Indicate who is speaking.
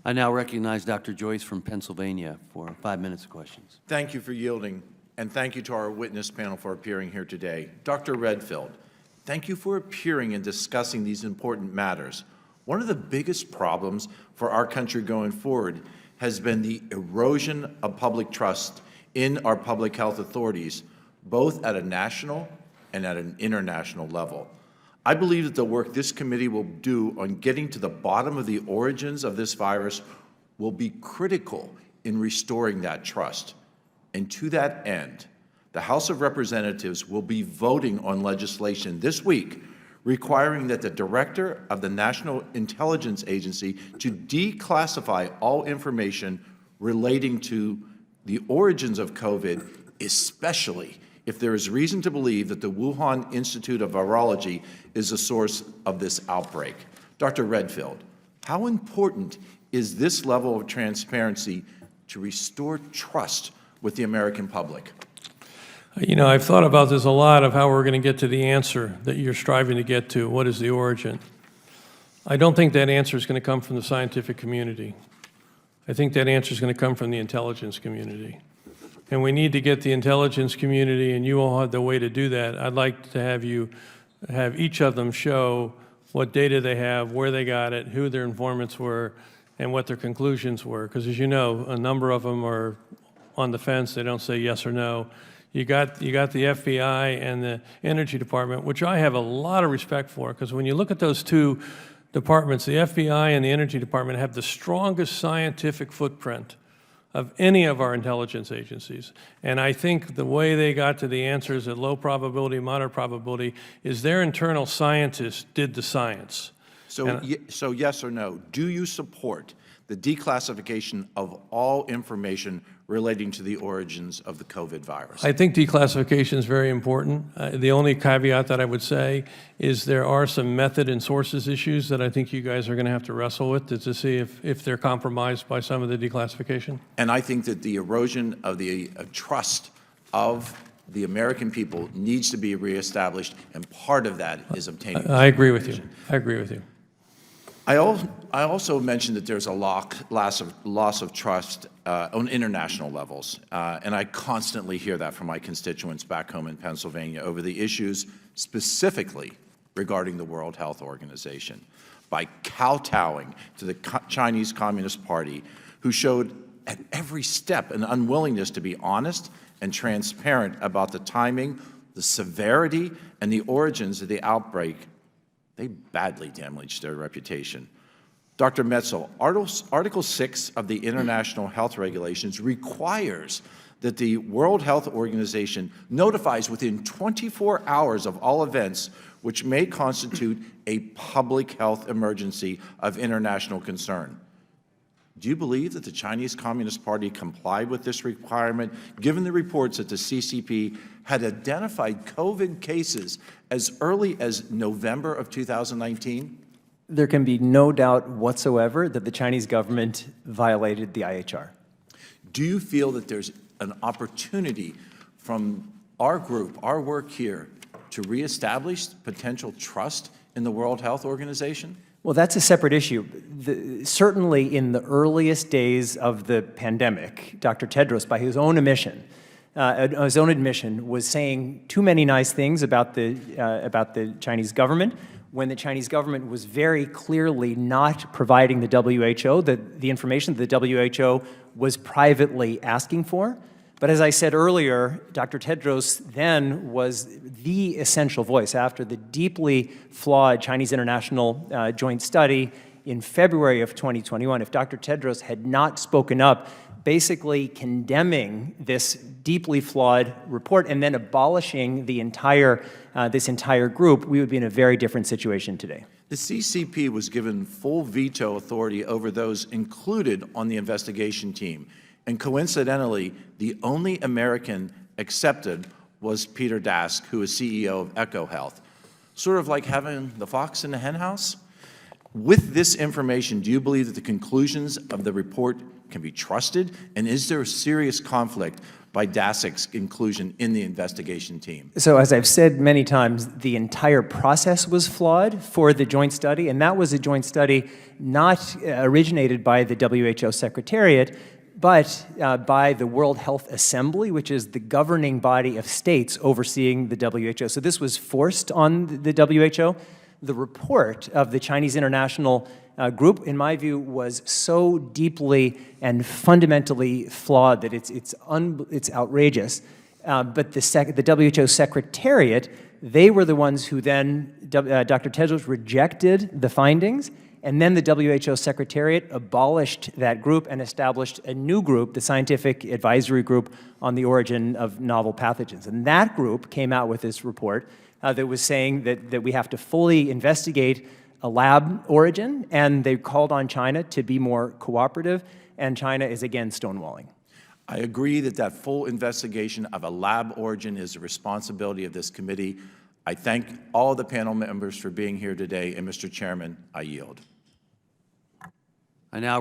Speaker 1: I now recognize Dr. Joyce from Pennsylvania for 5 minutes of questions.
Speaker 2: Thank you for yielding, and thank you to our witness panel for appearing here today. Dr. Redfield, thank you for appearing and discussing these important matters. One of the biggest problems for our country going forward has been the erosion of public trust in our public health authorities, both at a national and at an international level. I believe that the work this committee will do on getting to the bottom of the origins of this virus will be critical in restoring that trust. And to that end, the House of Representatives will be voting on legislation this week requiring that the Director of the National Intelligence Agency to declassify all information relating to the origins of COVID, especially if there is reason to believe that the Wuhan Institute of Virology is the source of this outbreak. Dr. Redfield, how important is this level of transparency to restore trust with the American public?
Speaker 3: You know, I've thought about this a lot of how we're going to get to the answer that you're striving to get to. What is the origin? I don't think that answer is going to come from the scientific community. I think that answer is going to come from the intelligence community. And we need to get the intelligence community, and you all have the way to do that. I'd like to have each of them show what data they have, where they got it, who their informants were, and what their conclusions were. Because as you know, a number of them are on the fence. They don't say yes or no. You got the FBI and the Energy Department, which I have a lot of respect for, because when you look at those two departments, the FBI and the Energy Department have the strongest scientific footprint of any of our intelligence agencies. And I think the way they got to the answers at low probability, moderate probability, is their internal scientists did the science.
Speaker 2: So yes or no, do you support the declassification of all information relating to the origins of the COVID virus?
Speaker 3: I think declassification is very important. The only caveat that I would say is there are some method and sources issues that I think you guys are going to have to wrestle with to see if they're compromised by some of the declassification.
Speaker 2: And I think that the erosion of the trust of the American people needs to be reestablished, and part of that is obtaining.
Speaker 3: I agree with you. I agree with you.
Speaker 2: I also mentioned that there's a loss of trust on international levels, and I constantly hear that from my constituents back home in Pennsylvania over the issues specifically regarding the World Health Organization. By kowtowing to the Chinese Communist Party, who showed at every step an unwillingness to be honest and transparent about the timing, the severity, and the origins of the outbreak, they badly damaged their reputation. Dr. Metzel, Article 6 of the International Health Regulations requires that the World Health Organization notifies within 24 hours of all events which may constitute a public health emergency of international concern. Do you believe that the Chinese Communist Party complied with this requirement, given the reports that the CCP had identified COVID cases as early as November of 2019?
Speaker 4: There can be no doubt whatsoever that the Chinese government violated the IHR.
Speaker 2: Do you feel that there's an opportunity from our group, our work here, to reestablish potential trust in the World Health Organization?
Speaker 4: Well, that's a separate issue. Certainly in the earliest days of the pandemic, Dr. Tedros, by his own admission, was saying too many nice things about the Chinese government, when the Chinese government was very clearly not providing the WHO the information the WHO was privately asking for. But as I said earlier, Dr. Tedros then was the essential voice after the deeply flawed Chinese International Joint Study in February of 2021. If Dr. Tedros had not spoken up, basically condemning this deeply flawed report and then abolishing the this entire group, we would be in a very different situation today.
Speaker 2: The CCP was given full veto authority over those included on the investigation team. And coincidentally, the only American accepted was Peter Dask, who is CEO of EcoHealth. Sort of like having the fox in the hen house. With this information, do you believe that the conclusions of the report can be trusted? And is there a serious conflict by DASIC's inclusion in the investigation team?
Speaker 4: So as I've said many times, the entire process was flawed for the joint study, and that was a joint study not originated by the WHO Secretariat, but by the World Health Assembly, which is the governing body of states overseeing the WHO. So this was forced on the WHO. The report of the Chinese International Group, in my view, was so deeply and fundamentally flawed that it's outrageous. But the WHO Secretariat, they were the ones who then, Dr. Tedros rejected the findings, and then the WHO Secretariat abolished that group and established a new group, the Scientific Advisory Group on the Origin of Novel Pathogens. And that group came out with this report that was saying that we have to fully investigate a lab origin, and they called on China to be more cooperative, and China is again stonewalling.
Speaker 2: I agree that that full investigation of a lab origin is the responsibility of this committee. I thank all the panel members for being here today, and Mr. Chairman, I yield.
Speaker 1: I now